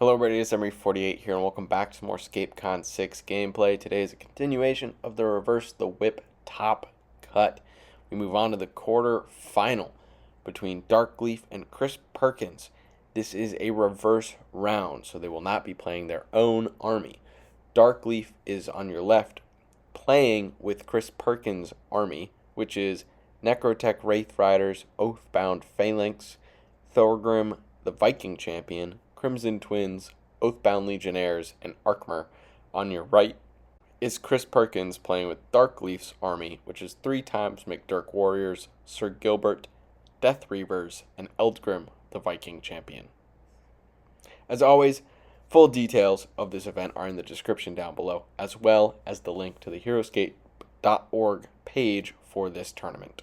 Hello, everybody, it's Emery48 here, and welcome back to more ScapeCon 6 gameplay. Today is a continuation of the Reverse the Whip top cut. We move on to the quarter final between Darkleaf and Chris Perkins. This is a reverse round, so they will not be playing their own army. Darkleaf is on your left, playing with Chris Perkins' army, which is Necrotech Wraithriders, Oathbound Phalanx, Thorgrim, the Viking champion, Crimson Twins, Oathbound Legionnaires, and Arkmer. On your right is Chris Perkins playing with Darkleaf's army, which is 3 times MacDirk Warriors, Sir Gilbert, Deathreavers, and Eldgrim, the Viking champion. As always, full details of this event are in the description down below, as well as the link to the heroescape.org page for this tournament.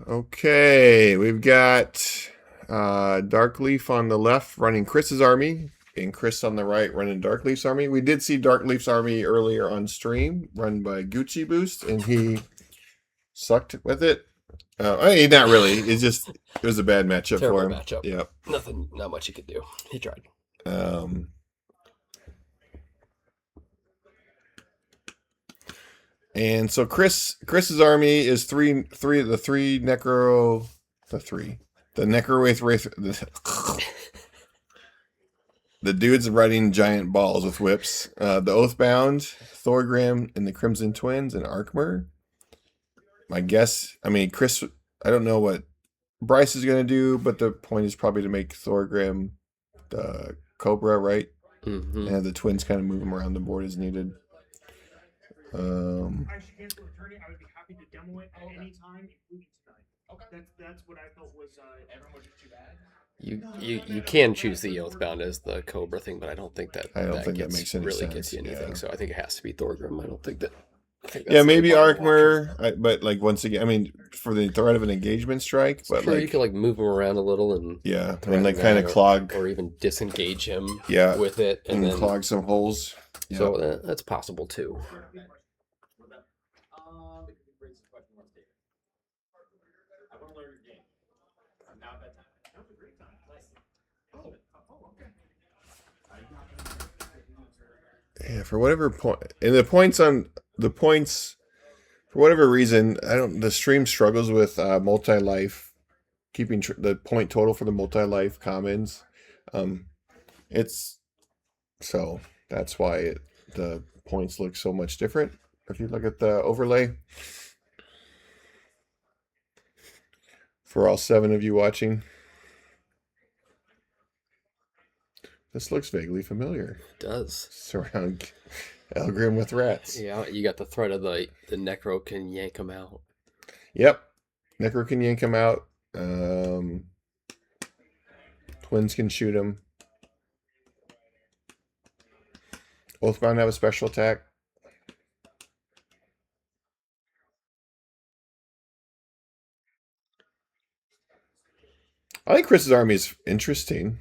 Okay, we've got Darkleaf on the left running Chris's army, and Chris on the right running Darkleaf's army. We did see Darkleaf's army earlier on stream, run by Gucci Boost, and he sucked with it. Not really. It was a bad matchup Terrible for him. Matchup. Yep. Not much he could do. He tried. And so Chris's army is the Necro Wraith. The dudes riding giant balls with whips. The Oathbound, Thorgrim, and the Crimson Twins, and Arkmer. My guess, Chris, I don't know what Bryce is going to do, but the point is probably to make Thorgrim the Cobra, right? Mm-hmm. And have the twins kind of move him around the board as needed. I should cancel the tourney. I would be happy to demo it at any time, including tonight. Okay. That's what I thought was everyone was just too bad. You can choose the Oathbound as the Cobra thing, but I don't think that makes any really sense. gets you anything. Yeah. So I think it has to be Thorgrim. I think that's maybe Arkmer, but once again, for the threat of an engagement strike, but sure, you can move him around a little and kind of clog or even disengage him with it and then clog some holes. Yeah. So that's possible too. Yeah, for whatever point, and the points, for whatever reason, the stream struggles with multi-life, keeping the point total for the multi-life commons. So that's why the points look so much different. If you look at the overlay, for all 7 of you watching. This looks vaguely familiar. It does. Surround Eldgrim with rats. Yeah, you got the threat of the Necro can yank him out. Yep. Necro can yank him out. Twins can shoot him. Oathbound have a special attack. I think Chris's army is interesting.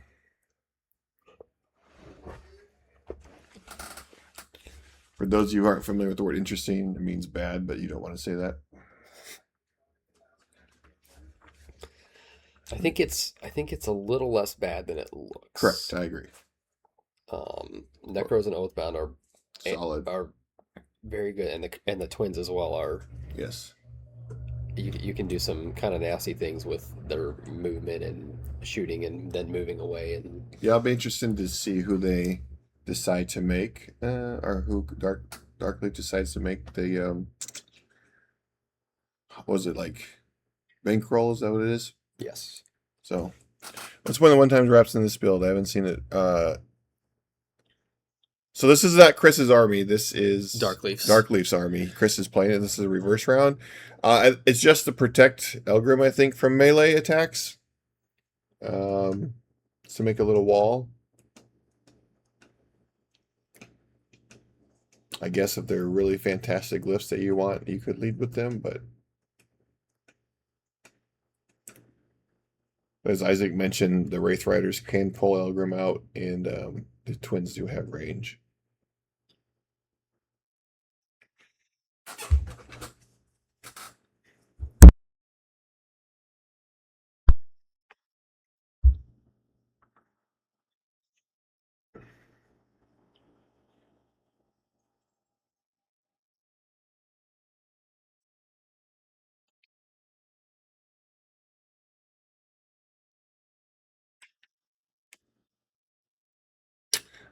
For those of you who aren't familiar with the word interesting, it means bad, but you don't want to say that. I think it's a little less bad than it looks. Correct, I agree. Necros and Oathbound are solid, are very good, and the twins as well are. Yes. You can do some kind of nasty things with their movement and shooting and then moving away, and I'll be interested to see who they decide to make, or who Darkleaf decides to make the was it bankroll? Is that what it is? yes. So that's one of the one-time drops in this build. I haven't seen it. So this is not Chris's army. This is Darkleaf's army. Chris is playing it. This is a reverse round. It's just to protect Eldgrim, I think, from melee attacks. To make a little wall. I guess if they're really fantastic glyphs that you want, you could lead with them, but as Isaac mentioned, the Wraithriders can pull Eldgrim out, and the twins do have range.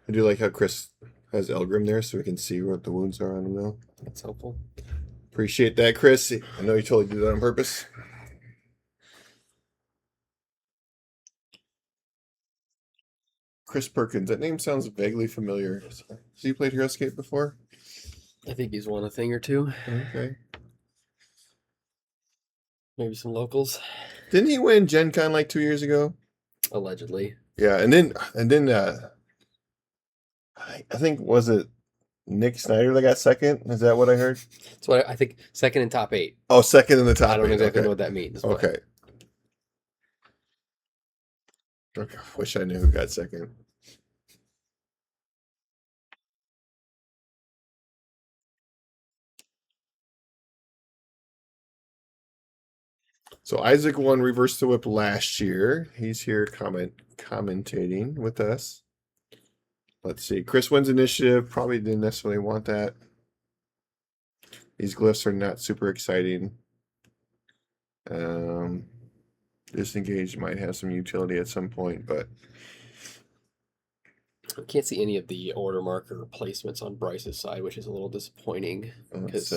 I do like how Chris has Eldgrim there so we can see what the wounds are on him now. That's helpful. Appreciate that, Chris. I know you totally did that on purpose. Chris Perkins. That name sounds vaguely familiar. Has he played HeroScape before? I think he's won a thing or two. Okay. Maybe some locals. Didn't he win Gen Con like 2 years ago? Allegedly. Yeah, and then I think was it Nick Snyder that got second? Is that what I heard? That's what I think. Second in top 8. Oh, second in the top. I don't 8. exactly Okay. know what that means. But Okay. Okay. Wish I knew who got second. So Isaac won Reverse the Whip last year. He's here commentating with us. Let's see. Chris wins initiative. Probably didn't necessarily want that. These glyphs are not super exciting. Disengage might have some utility at some point, but I can't see any of the order marker placements on Bryce's side, which is a little disappointing because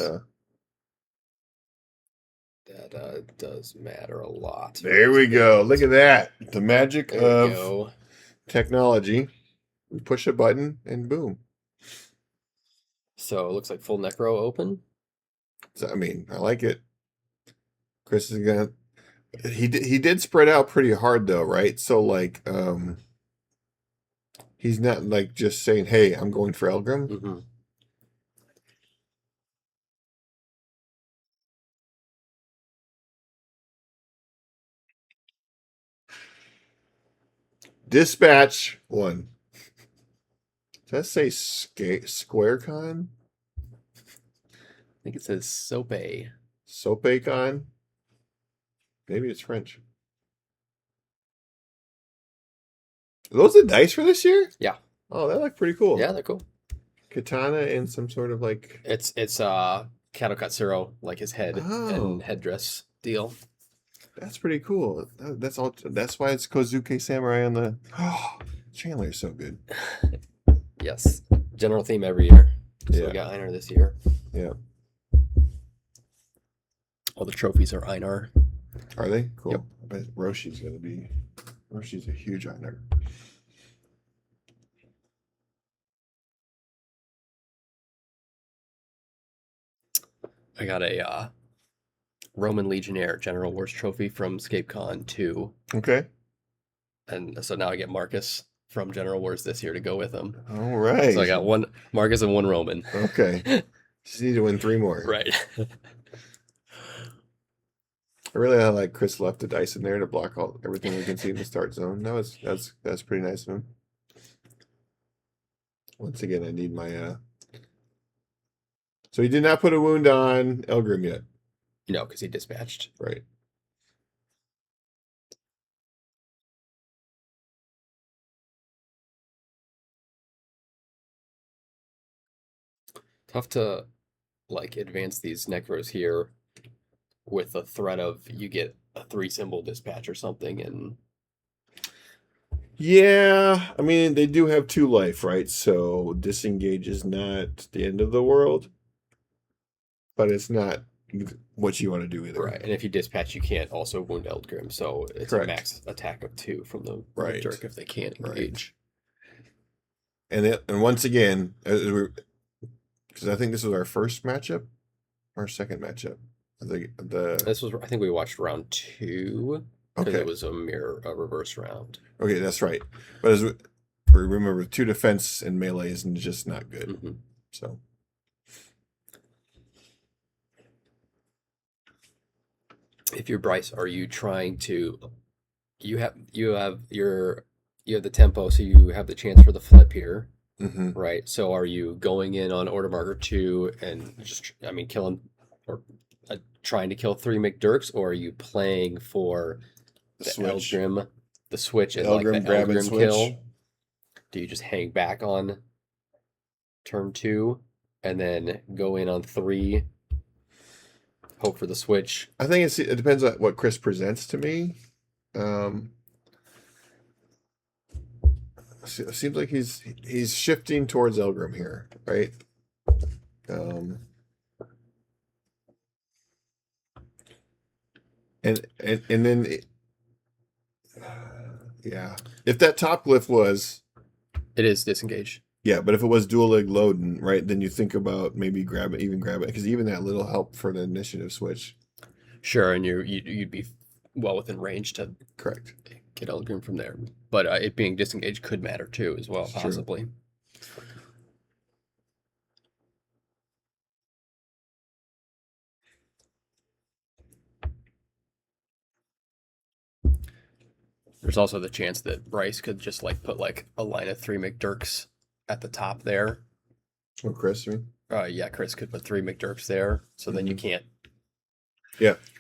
that does matter a lot. There we go. Look at that. The magic There we of go. technology. We push a button and boom. So it looks like full Necro open. So, I mean, I like it. Chris is gonna. He did spread out pretty hard though, right? So like, he's not like just saying, "Hey, I'm going for Eldgrim." Mm-hmm. Dispatch 1. Does that say SquareCon? I think it says Sope. SopeCon? Maybe it's French. Are those the dice for this year? Yeah. Oh, that look pretty cool. Yeah, they're cool. Katana and some sort of like. It's Kato Katsuro, like his head Oh. and headdress deal. That's pretty cool. That's all. That's why it's Kozuke Samurai on the. Oh, Chandler's so good. Yes. General theme every year. So Yeah. we got Einar this year. Yeah. All the trophies are Einar. Are they? Cool. Yep. But Roshi's gonna be. Roshi's a huge honor. I got a Roman Legionnaire General Wars trophy from ScapeCon 2. Okay. And so now I get Marcus from General Wars this year to go with him. All right. So I got one Marcus and one Roman. Okay. Just need to win 3 more. Right. I really like Chris left the dice in there to block everything we can see in the start zone. That's pretty nice of him. Once again, I need my. So he did not put a wound on Eldgrim yet. No, because he dispatched. Right. Tough to like advance these Necros here with the threat of you get a 3-symbol dispatch or something, and Yeah, I mean they do have 2 life, right? So disengage is not the end of the world, but it's not what you want to do either. right. And if you dispatch, you can't also wound Eldgrim, so it's Correct. a max attack of 2 from the Right. MacDirk if they can't Right. engage. And once again, because I think this was our first matchup, our second matchup. I think we watched round 2 because okay. it was a reverse round. Okay, that's right. But as we remember, 2 defense and melee is just not good. Mm-hmm. So If you're Bryce, are you trying to? You have the tempo, so you have the chance for the flip here, right? So are you going in on order marker 2 and just killing or trying to kill 3 MacDirks, or are you playing for the switch. Eldgrim, the switch, and Eldgrim, like the grab and Eldgrim switch. kill? Do you just hang back on turn 2 and then go in on 3? Hope for the switch. I think it depends on what Chris presents to me. Seems like he's shifting towards Eldgrim here, right? And then yeah, if that top glyph was, it is disengaged. Yeah, but if it was dual leg loading, right, then you think about maybe grab it, because even that little help for the initiative switch. Sure, and you'd be well within range to Correct get Eldgrim from there. But it being disengaged could matter too, as well, possibly. There's also the chance that Bryce could just like put like a line of 3 MacDirks at the top there. Oh, Chris, you mean? Yeah, Chris could put 3 MacDirks there, so then you can't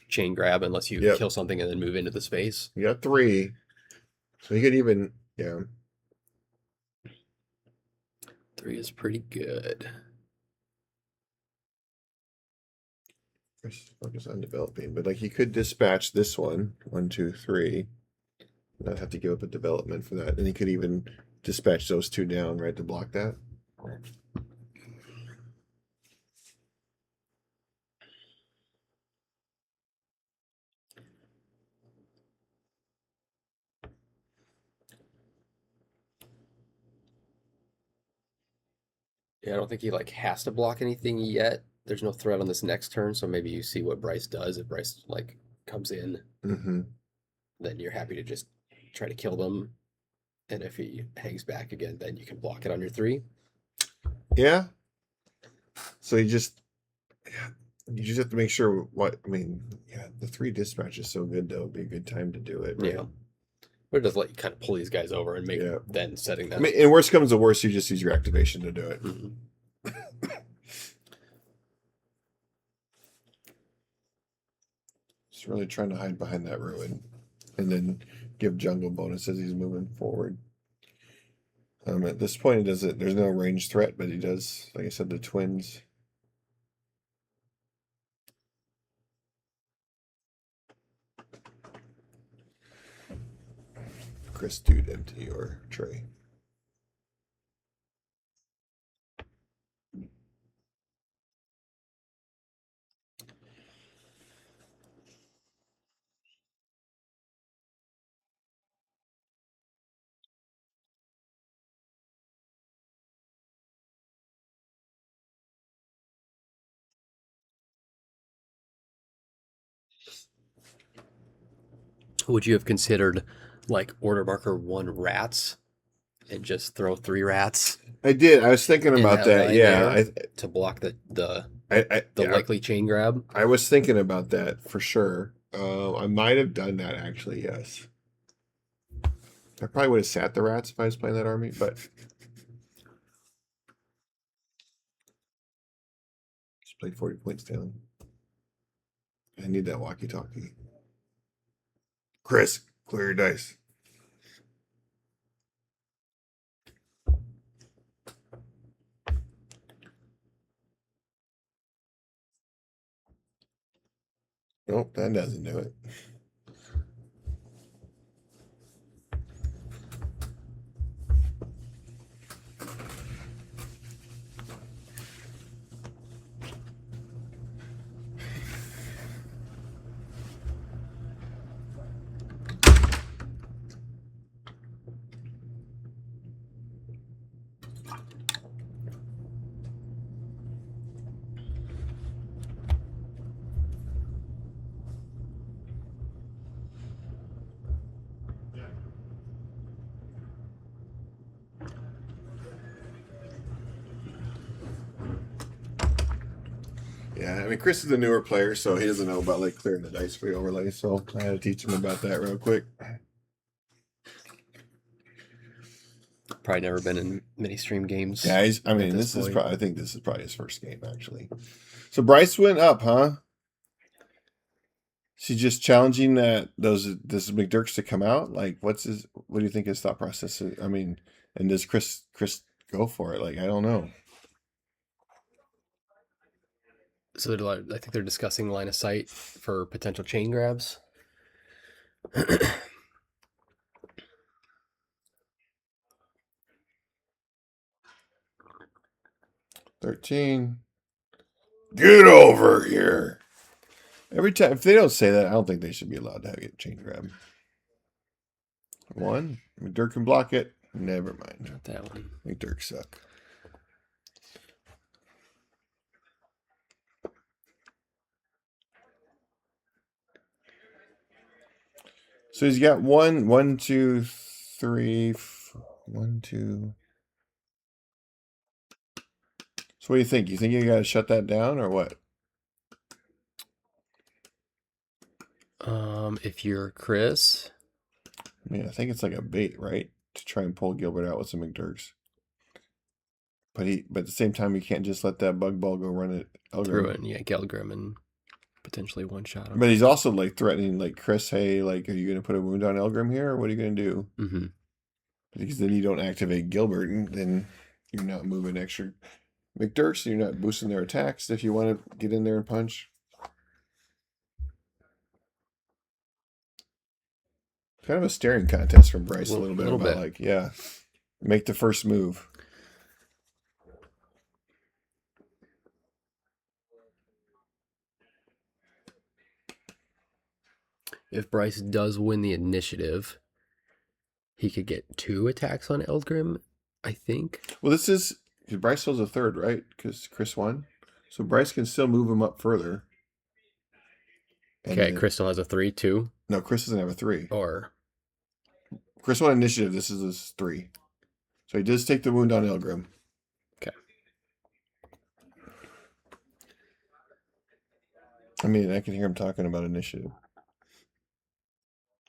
chain grab unless you kill something and then move into the space. You got 3. So you could even, 3 is pretty good. Chris focus on developing, but like he could dispatch this one, 1, 2, 3. Not have to give up a development for that. And he could even dispatch those 2 down, right, to block that. Yeah, I don't think he like has to block anything yet. There's no threat on this next turn, so maybe you see what Bryce does. If Bryce like comes in, then you're happy to just try to kill them. And if he hangs back again, then you can block it on your 3. Yeah. So you just have to make sure the 3 dispatch is so good though. It'd be a good time to do it. Right? Yeah. Or just let you kind of pull these guys over and make then setting that. And worst comes to worst, you just use your activation to do it. Just really trying to hide behind that ruin, and then give jungle bonus as he's moving forward. At this point, there's no range threat, but he does, like I said, the twins. Chris, dude, empty your tray. Would you have considered like order marker 1 rats and just throw 3 rats? I did. I was thinking about that. Yeah, to block the yeah, likely chain grab. I was thinking about that for sure. I might have done that actually. Yes, I probably would have sat the rats if I was playing that army, but just played 40 points down. I need that walkie-talkie. Chris, clear your dice. Nope, that doesn't do it. Yeah, I mean, Chris is a newer player, so he doesn't know about like clearing the dice for the overlay. So I had to teach him about that real quick. Probably never been in mini stream games. Yeah, I think this is probably his first game actually. So Bryce went up, huh? Is he just challenging this MacDirks to come out? Like, what do you think his thought process is? I mean, and does Chris go for it? Like, I don't know. So I think they're discussing line of sight for potential chain grabs. 13. Get over here. Every time, if they don't say that, I don't think they should be allowed to have a chain grab. 1. MacDirk can block it. Never mind. Not that one. MacDirk suck. So he's got 1, 2, 3, 1, 2. So what do you think? You think you got to shut that down or what? If you're Chris, I mean, I think it's like a bait, right? To try and pull Gilbert out with some MacDirks. But at the same time, you can't just let that bug ball go run it through it, yeah, Eldgrim and potentially one shot him. But he's also like threatening, like, Chris, hey, like, are you going to put a wound on Eldgrim here, or what are you going to do? Mm-hmm. Because then you don't activate Gilbert, and then you're not moving extra MacDirks, so you're not boosting their attacks if you want to get in there and punch. Kind of a staring contest from Bryce a little bit. Like, yeah, make the first move. If Bryce does win the initiative, he could get 2 attacks on Eldgrim, I think. Well, this is Bryce was a third, right? Because Chris won, so Bryce can still move him up further. Okay, Chris still has a 3 too. No, Chris doesn't have a 3. Or Chris won initiative. This is his 3, so he does take the wound on Eldgrim. Okay. I mean, I can hear him talking about initiative.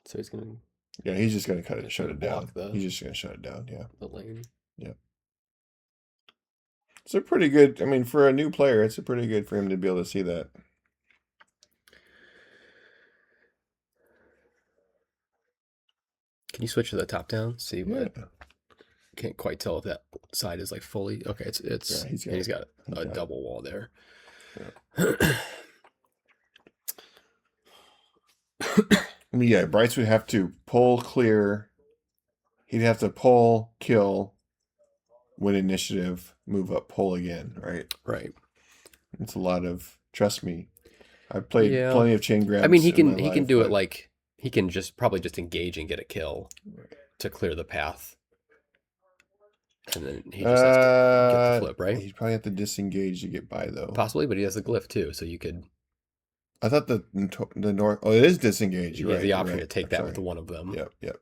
So he's gonna. Yeah, he's just gonna shut it down. He's just gonna shut it down. Yeah. The lane. Yeah. It's a pretty good. I mean, for a new player, it's a pretty good for him to be able to see that. Can you switch to the top down? See what? Can't quite tell if that side is like fully. Okay, it's. Yeah, he's got a double wall there. Yeah. I mean, yeah, Bryce would have to pull clear. He'd have to pull, kill, win initiative, move up, pull again, right? Right. It's a lot of, trust me, I've played plenty of chain grabs. I mean, he can do it like, he can probably just engage and get a kill to clear the path. And then he just has to get the flip, right? He'd probably have to disengage to get by, though. Possibly, but he has a glyph, too, so you could... I thought the north... Oh, it is disengage. You have the option to take that with one of them. Yep.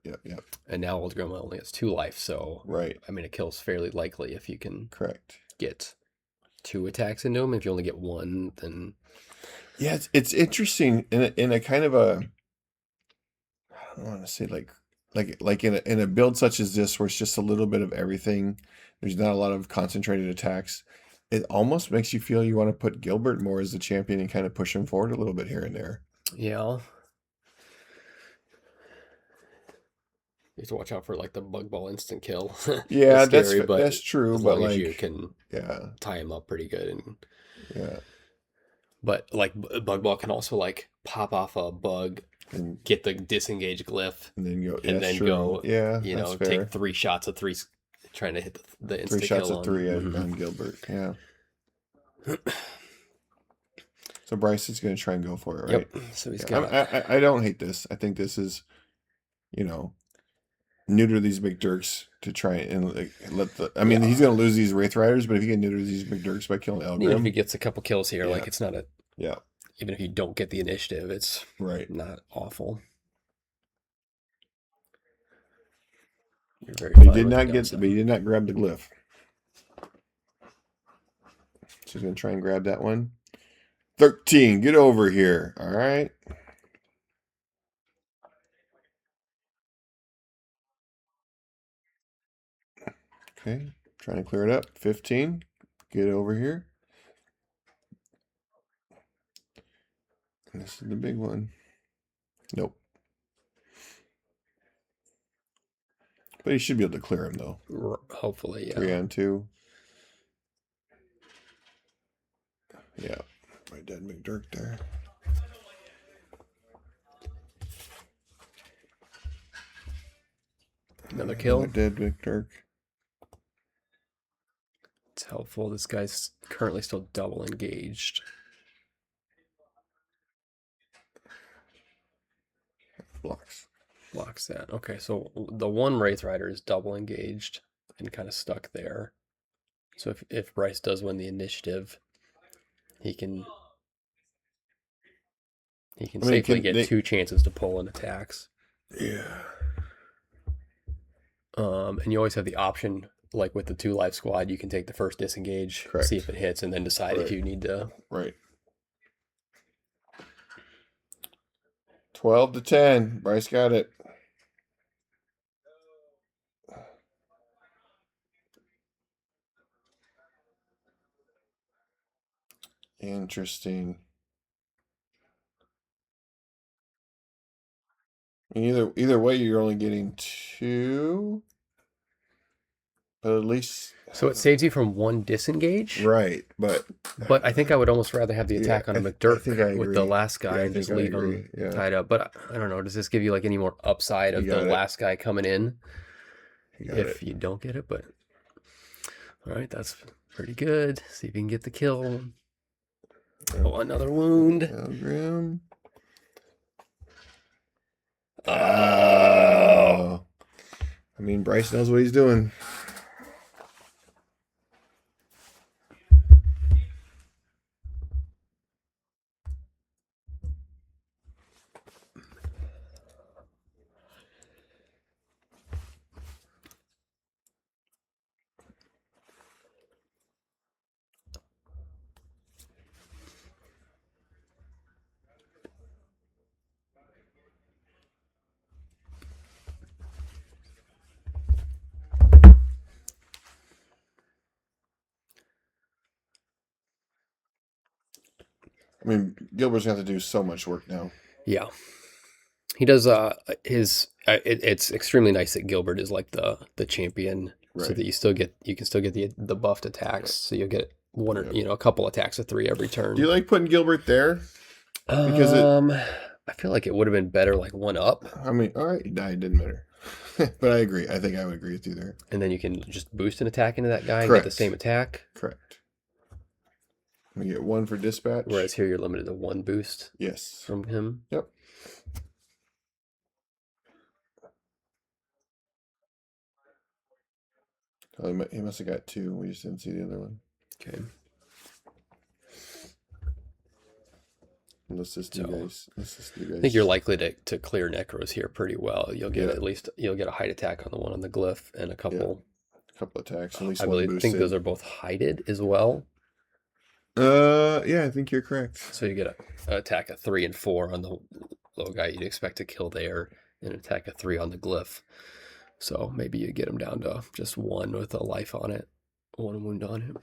And now Eldgrim only has 2 life, so... Right. I mean, a kill's fairly likely if you can... Correct. Get 2 attacks into him. If you only get 1, then... Yeah, it's interesting in a kind of a... I don't want to say like in a build such as this where it's just a little bit of everything. There's not a lot of concentrated attacks. It almost makes you feel you want to put Gilbert more as the champion and kind of push him forward a little bit here and there. Yeah. You have to watch out for like the bug ball instant kill. Yeah, that's true. As long as you can tie him up pretty good and But like bug ball can also like pop off a bug and get the disengage glyph and then go take 3 shots of 3 trying to hit the instant 3 shots kill of 3 on Gilbert. Yeah. So Bryce is going to try and go for it, right? Yep. So he's got. I don't hate this. I think this is, neuter these MacDirks to try and let the. I mean, he's going to lose these Wraithriders, but if he can neuter these MacDirks by killing Eldgrim, even if he gets a couple kills here, like it's not a. Yeah. Even if you don't get the initiative, it's not awful. He did not grab the glyph. So he's going to try and grab that one. 13, get over here. All right. Okay, trying to clear it up. 15, get over here. And this is the big one. Nope. But he should be able to clear him, though. Hopefully, yeah. 3 on 2. Yeah, my dead MacDirk there. Another kill. My dead MacDirk. It's helpful. This guy's currently still double engaged. Blocks that. Okay, so the one Wraithrider is double engaged and kind of stuck there. So if Bryce does win the initiative, he can safely get 2 chances to pull in attacks. Yeah. And you always have the option, like with the 2-life squad, you can take the first disengage, Correct. see if it hits, and then decide if you need to. Right. 12 to 10. Bryce got it. Interesting. I mean, either way, you're only getting 2, but at least. So it saves you from 1 disengage, right? But I think I would almost rather have the attack on a MacDirk with the last guy and just leave him tied up. But I don't know. Does this give you like any more upside of the last guy coming in if you don't get it? But all right, that's pretty good. See if you can get the kill. Oh, another wound. Eldgrim. Oh. I mean, Bryce knows what he's doing. I mean, Gilbert's going to have to do so much work now. Yeah. He does it's extremely nice that Gilbert is like the champion, so that you can still get the buffed attacks, so you'll get one or a couple attacks of 3 every turn. Do you like putting Gilbert there? Because I feel like it would have been better like 1 up. I mean, all right, it didn't matter. But I agree. I think I would agree with you there. And then you can just boost an attack into that guy and get the same attack. Correct. We get 1 for dispatch. Whereas here you're limited to 1 boost. Yes. From him. Yep. Oh, he must have got 2. We just didn't see the other one. Okay. Let's just do guys. I think you're likely to clear Necros here pretty well. You'll get you'll get a hide attack on the one on the glyph and a couple attacks. At least I think those are both hided as well. Yeah, I think you're correct. So you get an attack of 3 and 4 on the low guy you'd expect to kill there, and an attack of 3 on the glyph. So maybe you get him down to just 1 with a life on it, 1 wound on him.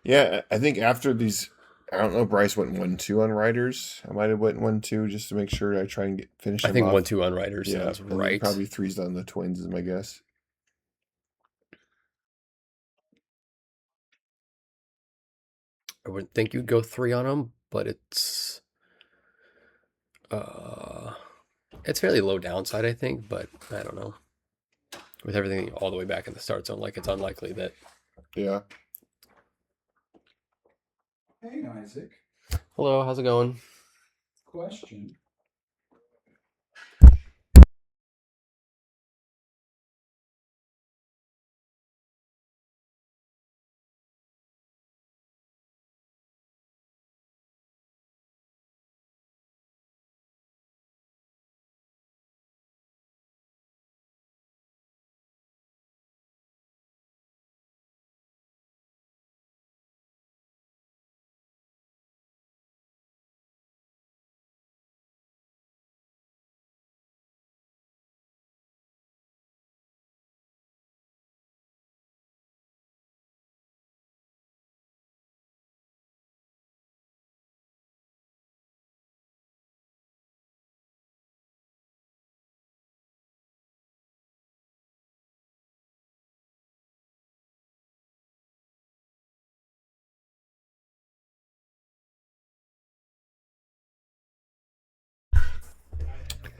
Yeah, I think after these, I don't know, Bryce went 1-2 on Riders. I might have went 1-2 just to make sure I try and finish them I think off. 1-2 on Riders sounds right. Probably 3's on the Twins is my guess. I wouldn't think you'd go 3 on them, but it's fairly low downside, I think, but I don't know. With everything all the way back in the start zone, like it's unlikely that. Yeah. Hey, Isaac. Hello, how's it going? Question.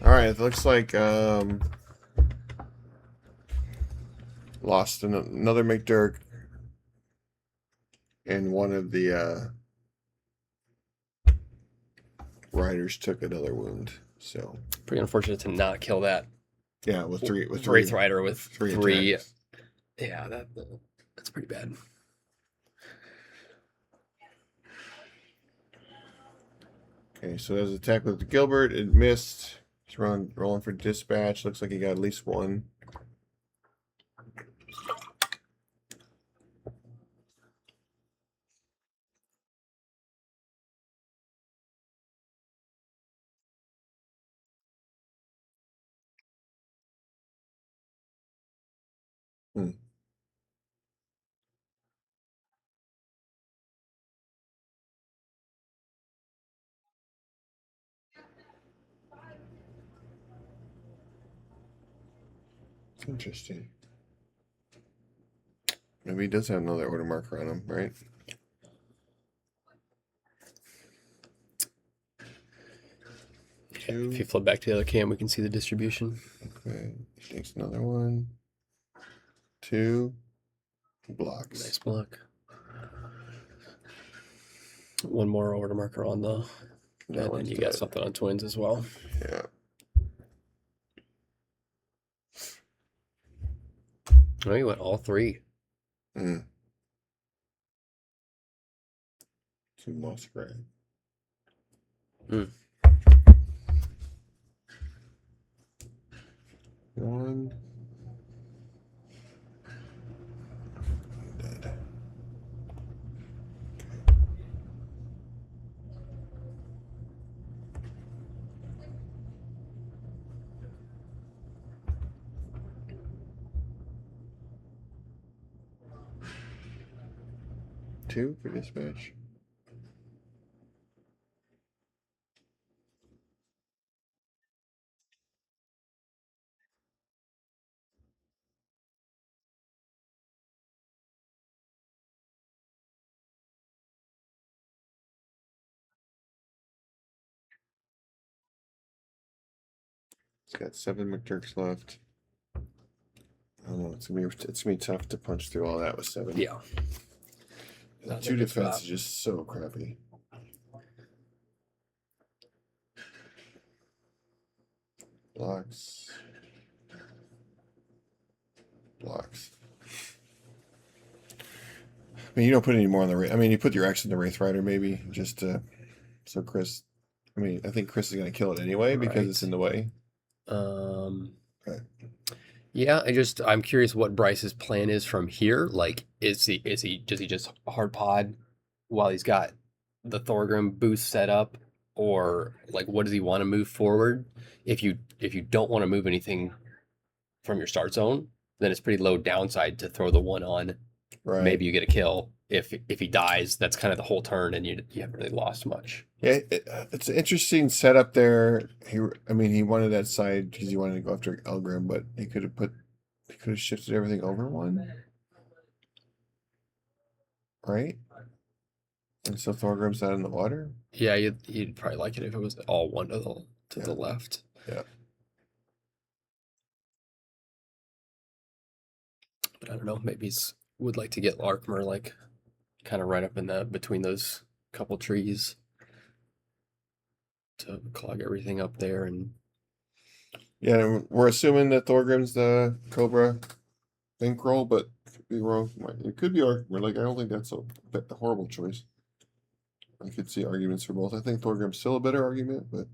All right, it looks like Lost another MacDirk. And one of the riders took another wound. So Pretty unfortunate to not kill that. Yeah, with three Wraithrider with three. attacks. Yeah, that's pretty bad. Okay, so there's an attack with Gilbert. It missed. He's rolling for dispatch. Looks like he got at least one. Interesting. Maybe he does have another order marker on him, right? Yeah, if you flip back to the other cam, we can see the distribution. Okay, he takes another one. 2 blocks. Nice block. One more order marker on the. That And then you got something on twins as well. Yeah. Oh, you went all three. 2 moss grab. One. Dead. Two for dispatch. It's got 7 MacDirks left. I don't know. It's gonna be tough to punch through all that with 7. Yeah. The 2 defense is just so crappy. Blocks. I mean, you don't put any more on the. I mean, you put your X in the Wraithrider maybe just to. So Chris, I mean, I think Chris is gonna kill it anyway because it's in the way. Okay. Yeah, I'm curious what Bryce's plan is from here. Like, does he just hard pod while he's got the Thorgrim boost set up, or like what does he want to move forward? If you don't want to move anything from your start zone, then it's pretty low downside to throw the one on. Right. Maybe you get a kill. If he dies, that's kind of the whole turn, and you haven't really lost much. Yeah, it's an interesting setup there. He wanted that side because he wanted to go after Eldgrim, but he could have shifted everything over one, right? And so Thorgrim's out in the water. Yeah, you'd probably like it if it was all one to the left. Yeah. But I don't know. Maybe would like to get Arkmer like kind of right up in between those couple trees to clog everything up there. And yeah, we're assuming that Thorgrim's the Cobra bankroll, but could be wrong. It could be Arkmer. Like, I don't think that's a horrible choice. I could see arguments for both. I think Thorgrim's still a better argument, but.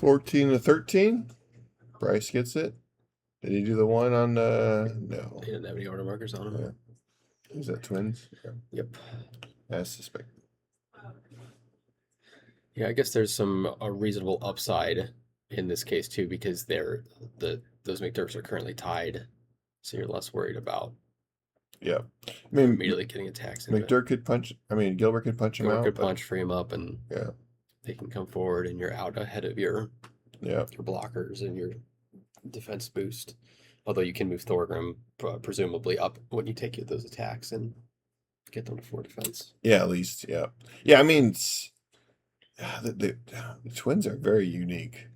$14 to $13. Bryce gets it. Did he do the one on the? No. He didn't have any order markers on him. Yeah. Is that twins? Yeah. Yep. As suspected. Yeah, I guess there's a reasonable upside in this case too, because those MacDirks are currently tied, so you're less worried about. Yeah, I mean, immediately getting attacks. MacDirk could punch. I mean, Gilbert could punch him out. Could punch, free him up, and yeah. they can come forward and you're out ahead of your Yeah. blockers and your defense boost. Although you can move Thorgrim presumably up when you take those attacks and get them to 4 defense. Yeah, at least. Yeah. Yeah, I mean, the twins are very unique.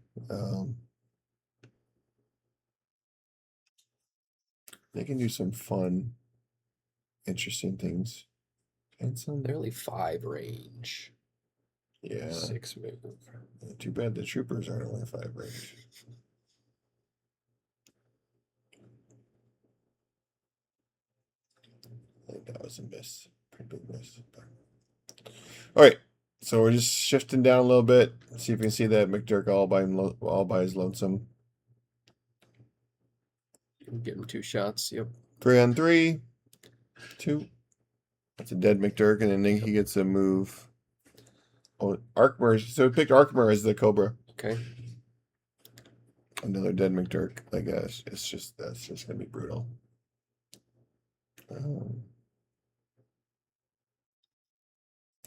They can do some fun, interesting things. And some. They're only 5 range. Yeah. 6 move. Too bad the troopers aren't only 5 range. I think that was a miss. Pretty big miss. All right. So we're just shifting down a little bit. See if we can see that MacDirk all by his lonesome. Give him 2 shots. Yep. 3 on 3. 2. That's a dead MacDirk, and then he gets a move. Oh, Arkmer. So we picked Arkmer as the Cobra. Okay. Another dead MacDirk. I guess that's just gonna be brutal.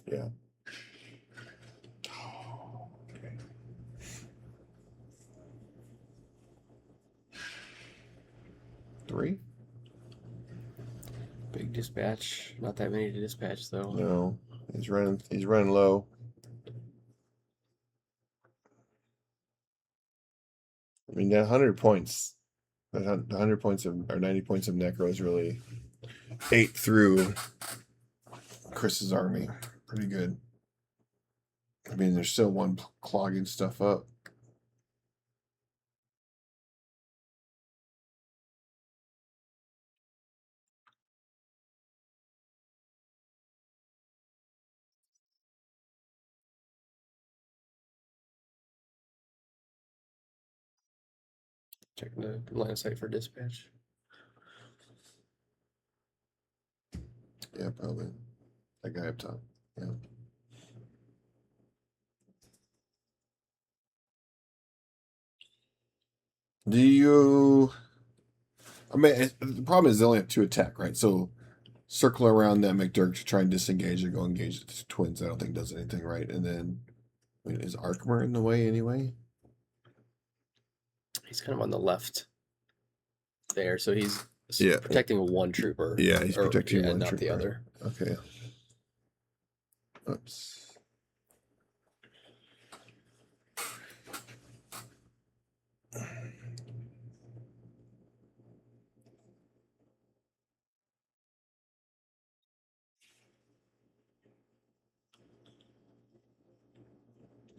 Yeah. Okay. Three? Big dispatch. Not that many to dispatch though. No. He's running low. I mean, that 100 points, that 100 points or 90 points of Necro is really ate through Chris's army. Pretty good. I mean, there's still one clogging stuff up. Checking the line of sight for dispatch. Yeah, probably. That guy up top. Yeah. Do you... I mean, the problem is they only have 2 attack, right? So circle around that MacDirk to try and disengage or go engage the twins. I don't think does anything, right? And then, I mean, is Arkmer in the way anyway? He's kind of on the left there, so he's Yeah. protecting 1 trooper. Yeah, he's protecting one not trooper. the other. Okay. Oops.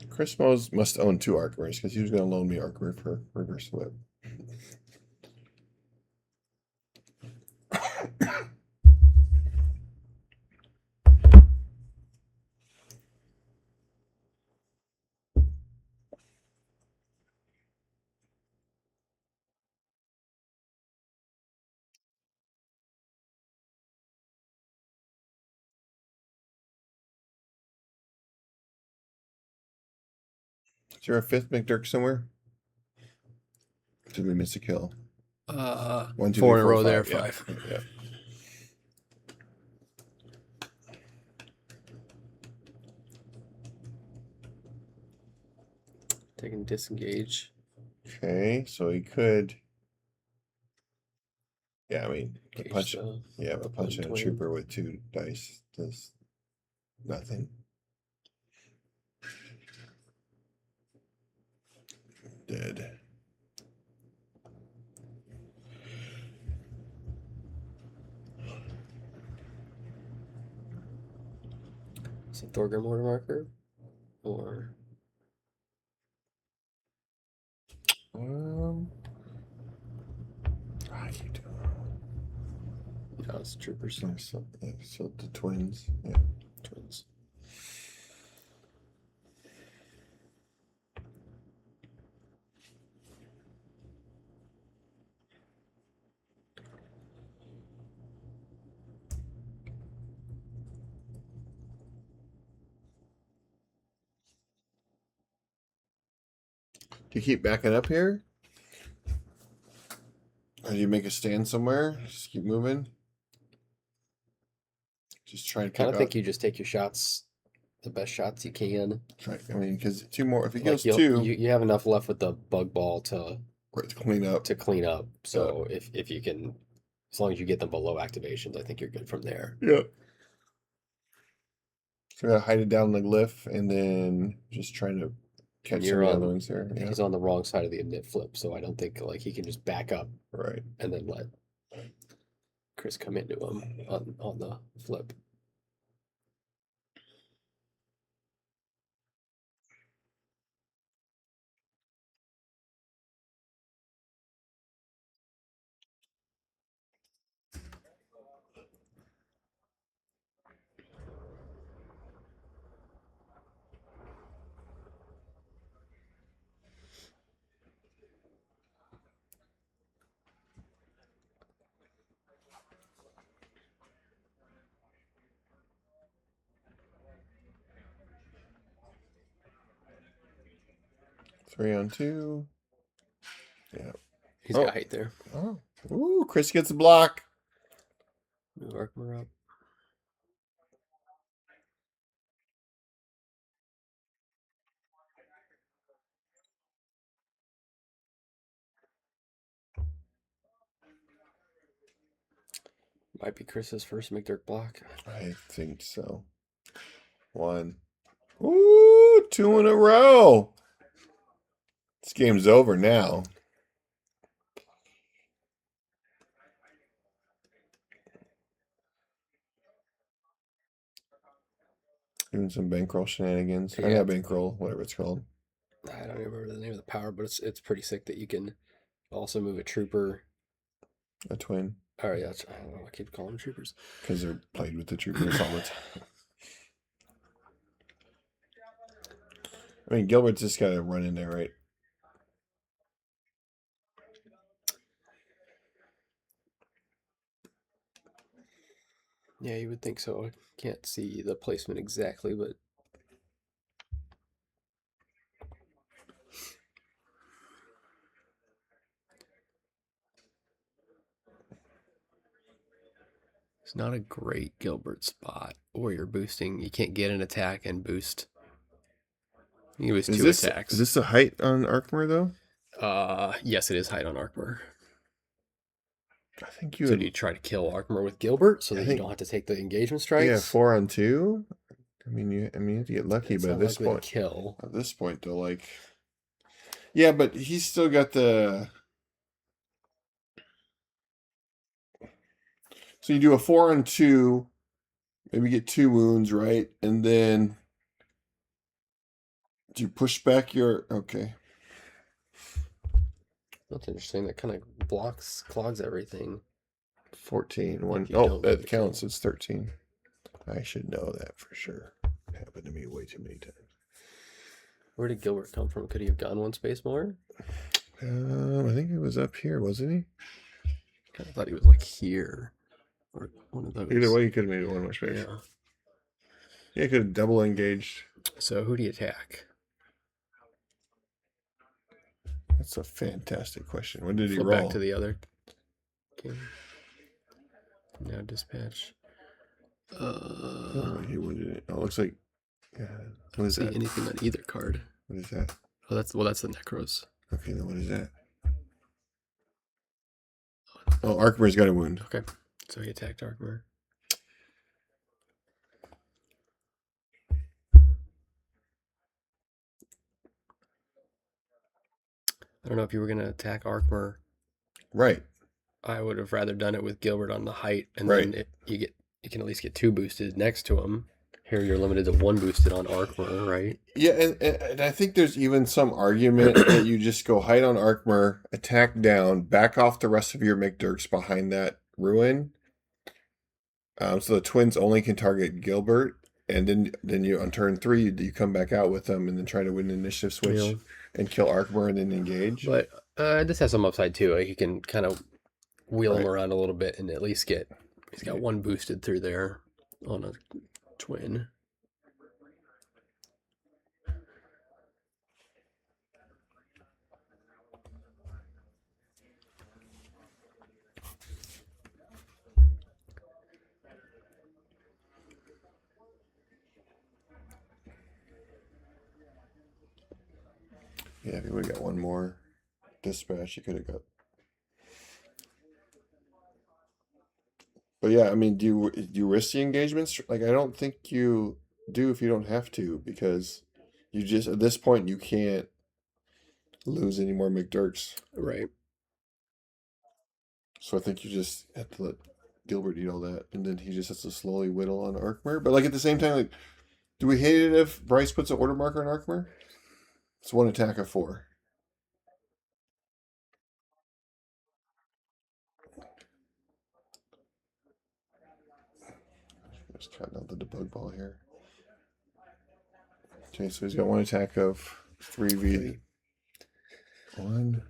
Chris must own 2 Arkmers because he was going to loan me Arkmer for reverse whip. Is there a 5th MacDirk somewhere? Did we miss a kill? 1, 2, 4 3, in a row 4, there. 5. 5. Yeah. Taking disengage. Okay, so he could. Yeah, I mean, Cage punch the punching a twin. trooper with 2 dice does nothing. Dead. Is it Thorgrim order marker? Or I keep doing no, it's troopers. so the twins. Yeah. Twins. Do you keep backing up here? Or do you make a stand somewhere? Just keep moving? Just try to I kind of keep think up. you just take your shots the best shots you can. Right. I mean, because 2 more. If he Like goes you'll- 2, you have enough left with the bug ball to right, to clean up. So if you can, as long as you get them below activations, I think you're good from there. Yeah. So we gotta hide it down the glyph and then just trying to catch some You're of the on- other ones there. Yeah. He's on the wrong side of the init flip, so I don't think like he can just back up Right. and then let Chris come into him on the flip. Three on 2. Yeah. He's Oh. got height there. Oh. Ooh, Chris gets a block. Move Arkmer up. Might be Chris's first MacDirk block. I think so. 1. Ooh, 2 in a row. This game's over now. Doing some bankroll shenanigans. I Yeah. got bankroll, whatever it's called. I don't even remember the name of the power, but it's pretty sick that you can also move a trooper. A twin. Oh yeah, I don't know. I keep calling them troopers. Because they're played with the troopers all the time. I mean, Gilbert's just got to run in there, right? Yeah, you would think so. I can't see the placement exactly, but it's not a great Gilbert spot. Or you're boosting. You can't get an attack and boost. You can boost two attacks. Is this the height on Arkmer, though? Yes, it is height on Arkmer. I think you So would... do you try to kill Arkmer with Gilbert so that you don't have to take the engagement strikes? Yeah, 4 on 2. I mean, you have to get lucky, It's but not at this likely to point, kill. though, like, yeah, but he's still got the. So you do a 4 on 2, maybe get 2 wounds, right, and then do you push back your okay? That's interesting. That kind of clogs everything. 14. One. you Oh, don't that get counts. killed. It's 13. I should know that for sure. Happened to me way too many times. Where did Gilbert come from? Could he have gone one space more? I think he was up here, wasn't he? I thought he was like here. Or one of those. Either way, he could have made it one more space. Yeah. Yeah, he could have double engaged. So who do you attack? That's a fantastic question. What did he Flip roll? back to the other. Okay. Now dispatch. Oh, he wounded it. Oh, it looks like. Yeah. What is See that? anything on either card? What is that? Oh, that's the Necros. Okay, then what is that? Oh, Arkmer's got a wound. Okay, so he attacked Arkmer. I don't know if you were gonna attack Arkmer. Right. I would have rather done it with Gilbert on the height, and Right. then you can at least get 2 boosted next to him. Here you're limited to 1 boosted on Arkmer, right? Yeah, and I think there's even some argument that you just go height on Arkmer, attack down, back off the rest of your MacDirks behind that ruin. So the twins only can target Gilbert, and then you on turn 3 you come back out with them and then try to win the initiative switch Yeah. and kill Arkmer and then engage. But this has some upside too. Like you can kind of wheel him Right. around a little bit and at least he's got 1 boosted through there on a twin. Yeah, if he would have got one more dispatch, he could have got. But yeah, I mean, do you risk the engagements? Like, I don't think you do if you don't have to, because you just at this point you can't lose any more MacDirks. Right. So I think you just have to let Gilbert eat all that, and then he just has to slowly whittle on Arkmer. But like at the same time, like, do we hate it if Bryce puts an order marker on Arkmer? It's one attack of 4. Just counting out the debug ball here. Okay, so he's got one attack of 3v. 1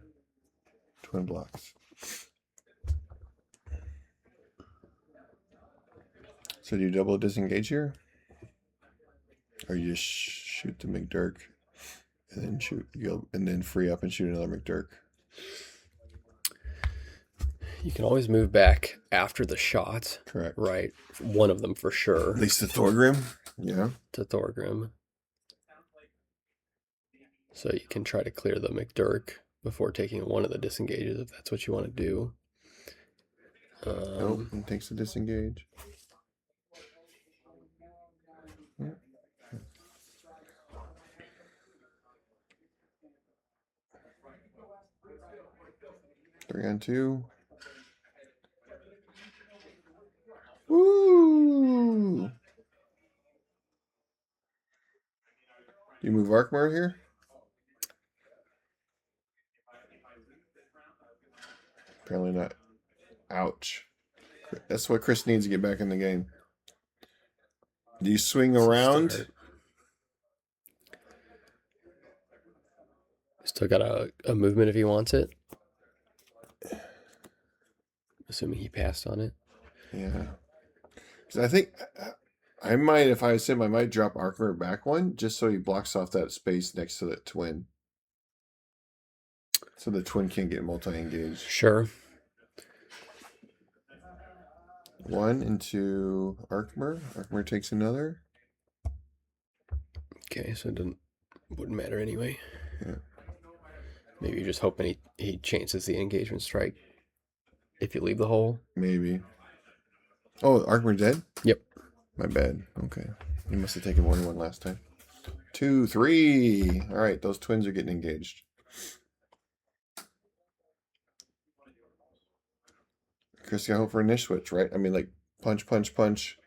twin blocks. So do you double disengage here? Or you just shoot the MacDirk and then shoot and then free up and shoot another MacDirk? You can always move back after the shot. Correct. Right. One of them for sure. At least to Thorgrim. Yeah. To Thorgrim. So you can try to clear the MacDirk before taking one of the disengages if that's what you want to do. Nope, it takes a disengage. Three on 2. Woo! You move Arkmer here? Apparently not. Ouch. That's what Chris needs to get back in the game. Do you swing around? Still got a movement if he wants it. Assuming he passed on it. Yeah. Because I think I might, if I was him, I might drop Arkmer back one just so he blocks off that space next to the twin. So the twin can't get multi-engaged. Sure. 1 into Arkmer. Arkmer takes another. Okay, so it wouldn't matter anyway. Yeah. Maybe you're just hoping he chances the engagement strike if you leave the hole. Maybe. Oh, Arkmer dead? Yep. My bad. Okay. He must have taken more than one last time. 2, 3. All right, those twins are getting engaged. Chris, you gotta hope for a niche switch, right? I mean, like, punch, punch, punch.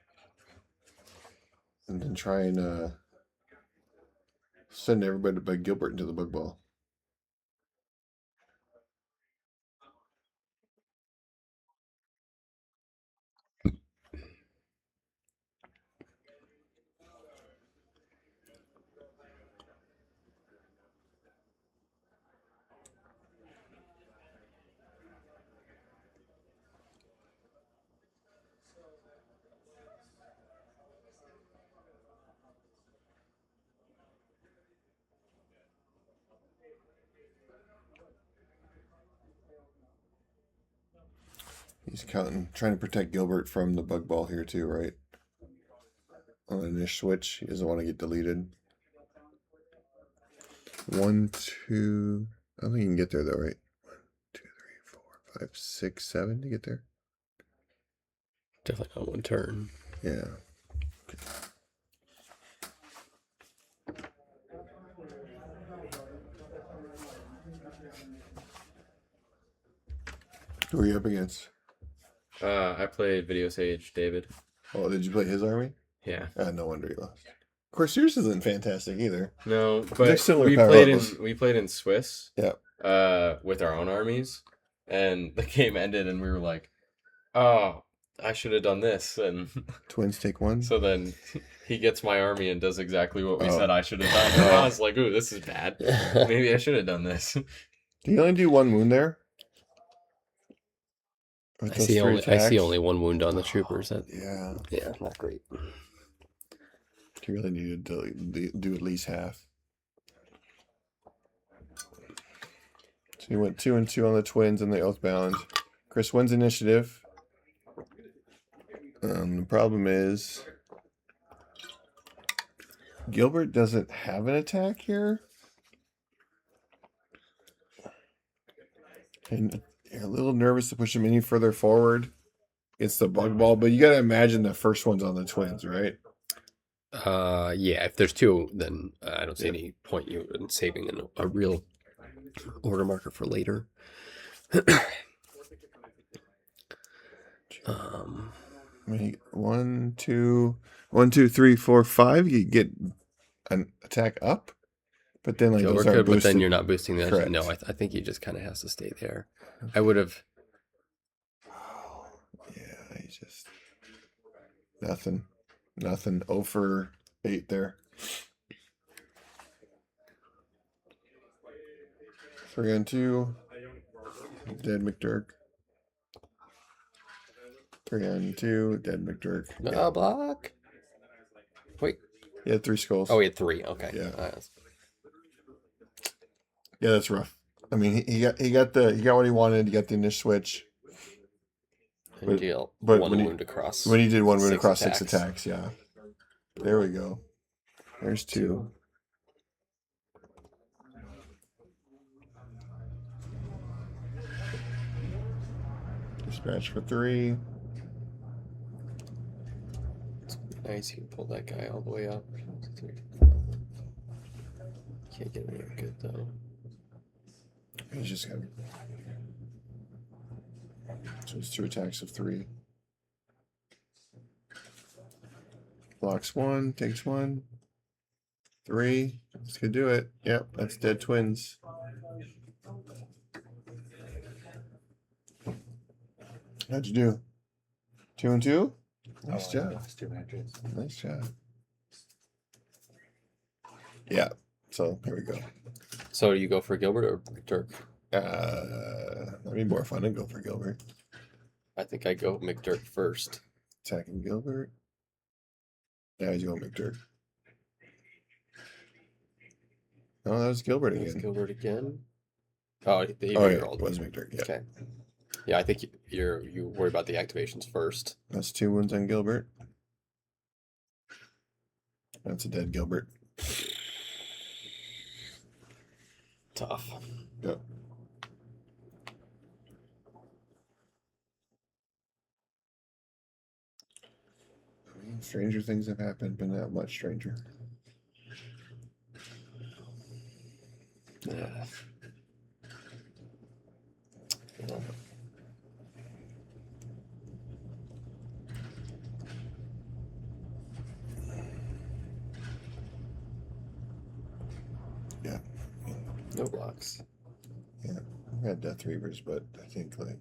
And then try and send everybody but Gilbert into the bug ball. He's counting, trying to protect Gilbert from the bug ball here too, right? On the niche switch, he doesn't want to get deleted. 1, 2. I don't think you can get there though, right? 1, 2, 3, 4, 5, 6, 7 to get there. Definitely not one turn. Yeah. Okay. Who are you up against? I played Video Sage David. Oh, did you play his army? Yeah. No wonder you lost. Of course, yours isn't fantastic either. No, They're but similar we power played levels. we played in Swiss. Yeah. With our own armies, and the game ended, and we were like, "Oh, I should have done this." And Twins take 1. so then he gets my army and does exactly what we Oh. said I should have done. And I was like, "Ooh, this is bad. Maybe I should have done this." Do you only do 1 wound there? With I those see 3 only attacks? only one wound on the troopers. Yeah. Not great. You really need to do at least half. So you went 2 and 2 on the twins and the Oathbound. Chris wins initiative. The problem is Gilbert doesn't have an attack here. And you're a little nervous to push him any further forward. It's the bug ball, but you got to imagine the first one's on the twins, right? Yeah, if there's two, then I don't see any point in saving a real order marker for later. I mean, 1, 2, 1, 2, 3, 4, 5. You get an attack up, but then like Gilbert those are could, but boosted. then you're not boosting the Correct. No, I think he just kind of has to stay there. I would have. Yeah, he's just nothing. 0 for 8 there. 3 on 2. Dead MacDirk. 3 on 2. Dead MacDirk. No block. Wait. He had 3 skulls. Oh, he had 3. Okay. Yeah. Yeah, that's rough. I mean, he got what he wanted. He got the initial switch. And deal but one when wound across. When he did 1 wound 6 across attacks. 6 attacks, yeah. There we go. There's 2. Dispatch for 3. Nice, you can pull that guy all the way up. Can't get anywhere good though. He's just got. So it's 2 attacks of 3. Blocks 1, takes 1. 3. This could do it. Yep, that's dead twins. How'd you do? 2 and 2? Nice job. Nice job. Yeah. So here we go. So do you go for Gilbert or MacDirk? That'd be more fun to go for Gilbert. I think I go MacDirk first. Attacking Gilbert. Yeah, he's going MacDirk. Oh, that was Gilbert That's again. Gilbert again. Oh, he Oh, yeah, rolled. it was MacDirk. Yeah. Okay. Yeah, I think you worry about the activations first. That's 2 wounds on Gilbert. That's a dead Gilbert. Tough. Yep. I mean, stranger things have happened, but not much stranger. Yeah. Yeah. No blocks. Yeah. I've had Deathreavers, but I think like.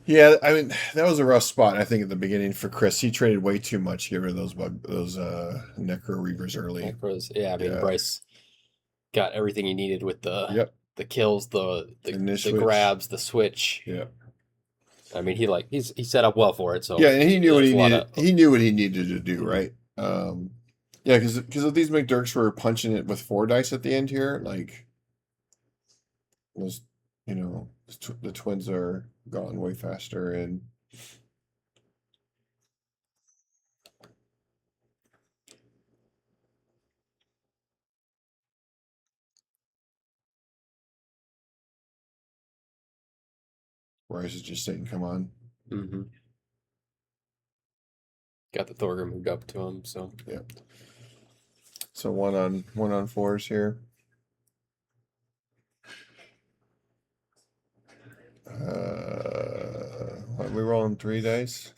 Yeah, I mean that was a rough spot. I think at the beginning for Chris, he traded way too much to get rid of those Necroreavers early. Necros, yeah. I mean, Yeah. Bryce got everything he needed with the Yep. kills, the switch. grabs, the switch. Yeah. I mean, he set up well for it. So Yeah, and he knew what he there's a lot needed. of- He knew what he needed to do, right? Yeah, because if these MacDirks were punching it with 4 dice at the end here, like those, the twins are gone way faster, and Bryce is just saying, "Come on." Mhm. Got the Thorgrim moved up to him, so Yeah. So one on 4s here. Are we rolling 3 dice?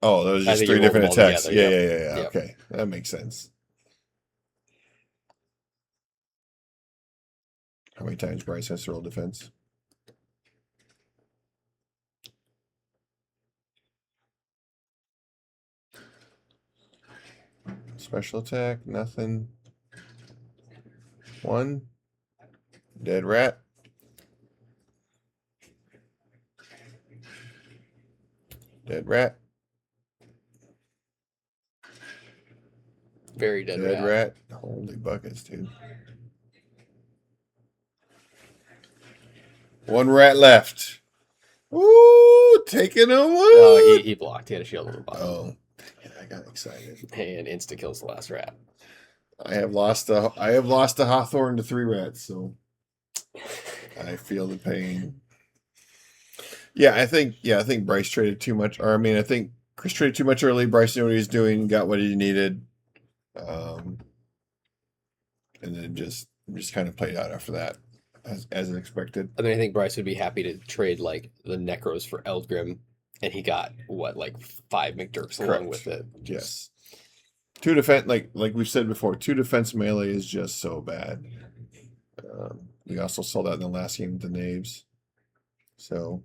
Oh, those are I just think 3 you rolled different them all attacks. together, Yeah. Yep. Okay, that makes sense. How many times Bryce has to roll defense? Special attack, nothing. 1. Dead rat. Dead rat. very dead Dead rat. rat. Holy buckets, dude. 1 rat left. Ooh, taking a one. Oh, he blocked. He had a shield on the bottom. Oh, Yeah, I got excited. And insta kills the last rat. I have lost a Hawthorne to 3 rats, so I feel the pain. Yeah, I think Bryce traded too much. Or I mean, I think Chris traded too much early. Bryce knew what he was doing, got what he needed, and then just kind of played out after that, as expected. I mean, I think Bryce would be happy to trade like the Necros for Eldgrim, and he got what, like 5 MacDirks along with it. Yes. 2 defense, like we've said before, 2 defense melee is just so bad. We also saw that in the last game with the Knaves. So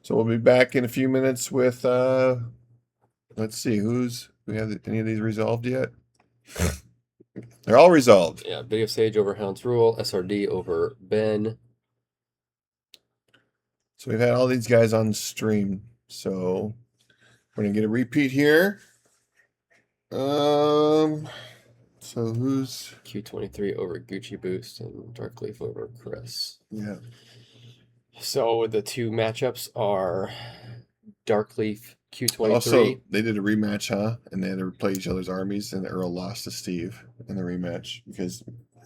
we'll be back in a few minutes with let's see, we have any of these resolved yet? They're all resolved. Yeah, Video Sage over Hound's Rule, SRD over Ben. So we've had all these guys on stream. So we're gonna get a repeat here. So who's Q23 over Gucci Boost and Darkleaf over Chris. yeah. So the 2 matchups are Darkleaf Q23. Also, they did a rematch, huh? And they had to play each other's armies, and Earl lost to Steve in the rematch because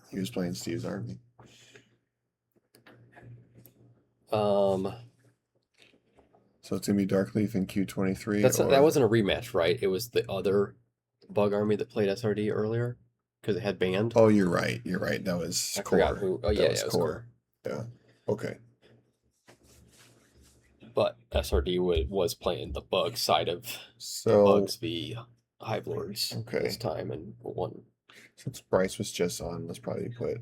he was playing Steve's army. So it's gonna be Darkleaf and Q23. that wasn't a rematch, right? It was the other bug army that played SRD earlier because it had banned. Oh, you're right. That was I core. forgot who. Oh yeah, it was core. Yeah. Okay. But SRD was playing the bug side of So bugs v Hive Lords Okay. this time and won. Since Bryce was just on, let's probably put